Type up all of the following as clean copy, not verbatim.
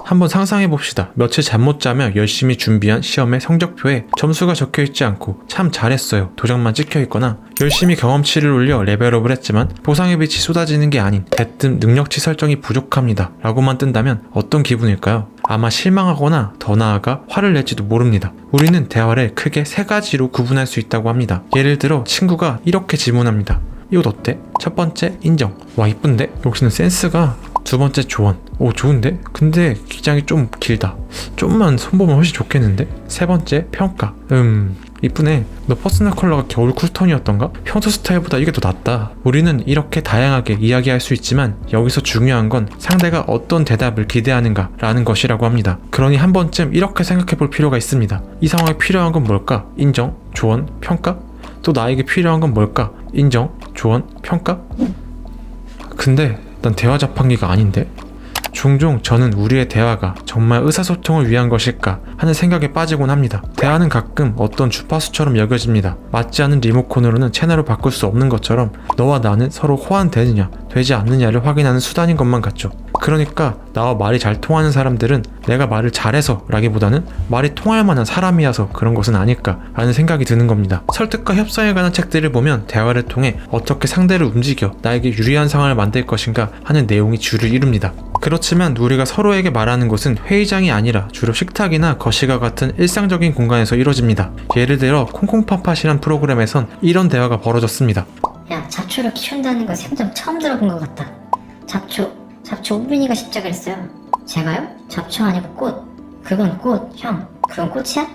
한번 상상해봅시다. 며칠 잠 못 자며 열심히 준비한 시험의 성적표에 점수가 적혀있지 않고 참 잘했어요 도장만 찍혀있거나 열심히 경험치를 올려 레벨업을 했지만 보상의 빛이 쏟아지는 게 아닌 대뜸 능력치 설정이 부족합니다 라고만 뜬다면 어떤 기분일까요? 아마 실망하거나 더 나아가 화를 낼지도 모릅니다. 우리는 대화를 크게 세 가지로 구분할 수 있다고 합니다. 예를 들어 친구가 이렇게 질문합니다. 이 옷 어때? 첫 번째 인정. 와 이쁜데? 역시는 센스가. 두 번째 조언. 오 좋은데? 근데 기장이 좀 길다. 좀만 손보면 훨씬 좋겠는데? 세 번째 평가. 이쁘네. 너 퍼스널 컬러가 겨울 쿨톤이었던가? 평소 스타일보다 이게 더 낫다. 우리는 이렇게 다양하게 이야기할 수 있지만 여기서 중요한 건 상대가 어떤 대답을 기대하는가 라는 것이라고 합니다. 그러니 한 번쯤 이렇게 생각해 볼 필요가 있습니다. 이 상황에 필요한 건 뭘까? 인정, 조언, 평가? 또 나에게 필요한 건 뭘까? 인정, 조언, 평가? 근데 난 대화 자판기가 아닌데? 종종 저는 우리의 대화가 정말 의사소통을 위한 것일까 하는 생각에 빠지곤 합니다. 대화는 가끔 어떤 주파수처럼 여겨집니다. 맞지 않은 리모컨으로는 채널을 바꿀 수 없는 것처럼 너와 나는 서로 호환되느냐 되지 않느냐를 확인하는 수단인 것만 같죠. 그러니까 나와 말이 잘 통하는 사람들은 내가 말을 잘해서 라기보다는 말이 통할 만한 사람이어서 그런 것은 아닐까 라는 생각이 드는 겁니다. 설득과 협상에 관한 책들을 보면 대화를 통해 어떻게 상대를 움직여 나에게 유리한 상황을 만들 것인가 하는 내용이 주를 이룹니다. 그렇지만 우리가 서로에게 말하는 곳은 회의장이 아니라 주로 식탁이나 거실과 같은 일상적인 공간에서 이루어집니다. 예를 들어 콩콩팥팥이란 프로그램에선 이런 대화가 벌어졌습니다. 야, 잡초를 키운다는 거 생전 처음 들어본 것 같다. 잡초 우빈이가 십자가 했어요. 제가요? 잡초 아니고 꽃. 그건 꽃, 형. 그건 꽃이야?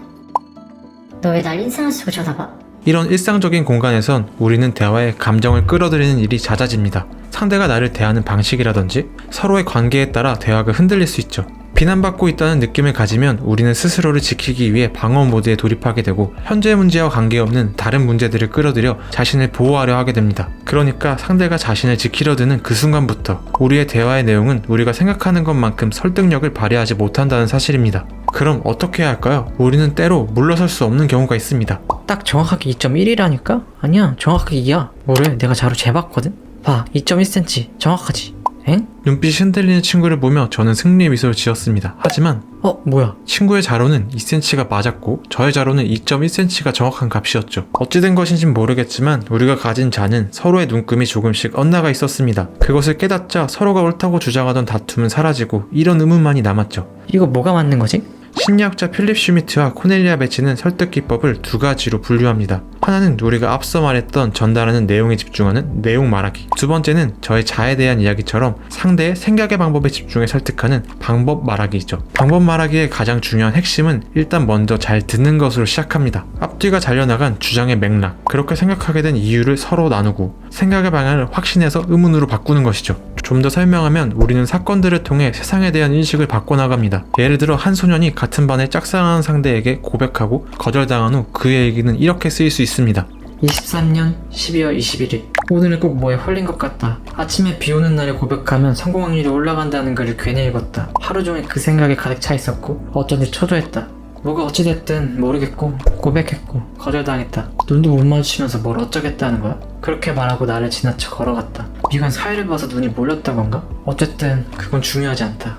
너 왜 날 인상을 쓰고 쳐다봐? 이런 일상적인 공간에선 우리는 대화에 감정을 끌어들이는 일이 잦아집니다. 상대가 나를 대하는 방식이라든지 서로의 관계에 따라 대화가 흔들릴 수 있죠. 비난받고 있다는 느낌을 가지면 우리는 스스로를 지키기 위해 방어 모드에 돌입하게 되고 현재 문제와 관계없는 다른 문제들을 끌어들여 자신을 보호하려 하게 됩니다. 그러니까 상대가 자신을 지키려 드는 그 순간부터 우리의 대화의 내용은 우리가 생각하는 것만큼 설득력을 발휘하지 못한다는 사실입니다. 그럼 어떻게 해야 할까요? 우리는 때로 물러설 수 없는 경우가 있습니다. 딱 정확하게 2.1이라니까? 아니야 정확하게 2야. 뭐래 내가 자료 재봤거든? 봐 2.1cm 정확하지. 엥? 눈빛이 흔들리는 친구를 보며 저는 승리의 미소를 지었습니다. 하지만 뭐야? 친구의 자로는 2cm가 맞았고 저의 자로는 2.1cm가 정확한 값이었죠. 어찌된 것인진 모르겠지만 우리가 가진 자는 서로의 눈금이 조금씩 엇나가 있었습니다. 그것을 깨닫자 서로가 옳다고 주장하던 다툼은 사라지고 이런 의문만이 남았죠. 이거 뭐가 맞는 거지? 심리학자 필립 슈미트와 코넬리아 베치는 설득 기법을 두 가지로 분류합니다. 하나는 우리가 앞서 말했던 전달하는 내용에 집중하는 내용 말하기. 두 번째는 저의 자에 대한 이야기처럼 상대의 생각의 방법에 집중해 설득하는 방법 말하기이죠. 방법 말하기의 가장 중요한 핵심은 일단 먼저 잘 듣는 것으로 시작합니다. 앞뒤가 잘려나간 주장의 맥락, 그렇게 생각하게 된 이유를 서로 나누고 생각의 방향을 확신해서 의문으로 바꾸는 것이죠. 좀 더 설명하면 우리는 사건들을 통해 세상에 대한 인식을 바꿔나갑니다. 예를 들어 한 소년이 같은 반에 짝사랑하는 상대에게 고백하고 거절당한 후 그의 얘기는 이렇게 쓰일 수 있습니다. 23년 12월 21일 오늘은 꼭 뭐에 홀린 것 같다. 아침에 비 오는 날에 고백하면 성공 확률이 올라간다는 글을 괜히 읽었다. 하루 종일 그 생각에 가득 차 있었고 어쩐지 초조했다. 뭐가 어찌됐든 모르겠고 고백했고 거절당했다. 눈도 못 마주치면서 뭘 어쩌겠다는 거야? 그렇게 말하고 나를 지나쳐 걸어갔다. 이건 사회를 봐서 눈이 몰렸던 건가? 어쨌든 그건 중요하지 않다.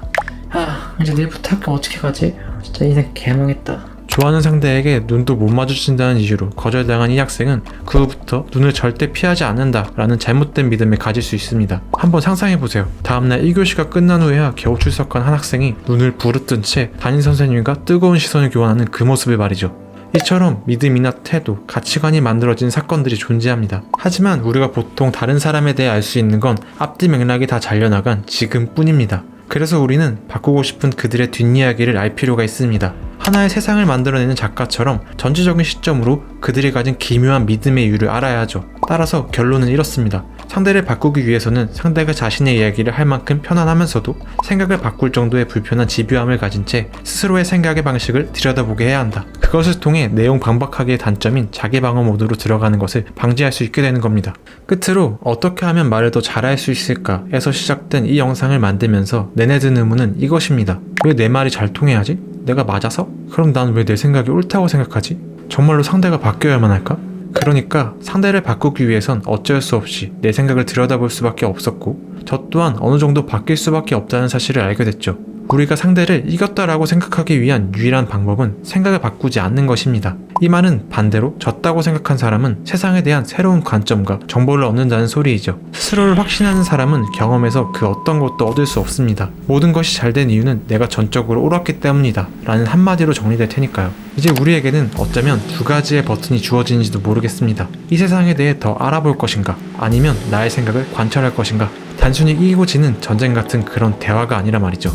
이제 내일부터 학교 어떻게 가지? 진짜 인생 개망했다. 좋아하는 상대에게 눈도 못 마주친다는 이유로 거절당한 이 학생은 그 후부터 눈을 절대 피하지 않는다 라는 잘못된 믿음을 가질 수 있습니다. 한번 상상해보세요. 다음날 1교시가 끝난 후에야 겨우 출석한 한 학생이 눈을 부릅뜬 채 담임선생님과 뜨거운 시선을 교환하는 그 모습을 말이죠. 이처럼 믿음이나 태도, 가치관이 만들어진 사건들이 존재합니다. 하지만 우리가 보통 다른 사람에 대해 알 수 있는 건 앞뒤 맥락이 다 잘려나간 지금뿐입니다. 그래서 우리는 바꾸고 싶은 그들의 뒷이야기를 알 필요가 있습니다. 하나의 세상을 만들어내는 작가처럼 전체적인 시점으로 그들이 가진 기묘한 믿음의 이유를 알아야 하죠. 따라서 결론은 이렇습니다. 상대를 바꾸기 위해서는 상대가 자신의 이야기를 할 만큼 편안하면서도 생각을 바꿀 정도의 불편한 집요함을 가진 채 스스로의 생각의 방식을 들여다보게 해야 한다. 그것을 통해 내용 방박하기의 단점인 자기 방어 모드로 들어가는 것을 방지할 수 있게 되는 겁니다. 끝으로 어떻게 하면 말을 더 잘할 수 있을까에서 시작된 이 영상을 만들면서 내내 든 의문은 이것입니다. 왜 내 말이 잘 통해야지? 내가 맞아서? 그럼 난 왜 내 생각이 옳다고 생각하지? 정말로 상대가 바뀌어야만 할까? 그러니까 상대를 바꾸기 위해선 어쩔 수 없이 내 생각을 들여다볼 수밖에 없었고 저 또한 어느 정도 바뀔 수밖에 없다는 사실을 알게 됐죠. 우리가 상대를 이겼다라고 생각하기 위한 유일한 방법은 생각을 바꾸지 않는 것입니다. 이 말은 반대로 졌다고 생각한 사람은 세상에 대한 새로운 관점과 정보를 얻는다는 소리이죠. 스스로를 확신하는 사람은 경험에서 그 어떤 것도 얻을 수 없습니다. 모든 것이 잘 된 이유는 내가 전적으로 옳았기 때문이다 라는 한마디로 정리될 테니까요. 이제 우리에게는 어쩌면 두 가지의 버튼이 주어지는지도 모르겠습니다. 이 세상에 대해 더 알아볼 것인가, 아니면 나의 생각을 관찰할 것인가. 단순히 이기고 지는 전쟁 같은 그런 대화가 아니라 말이죠.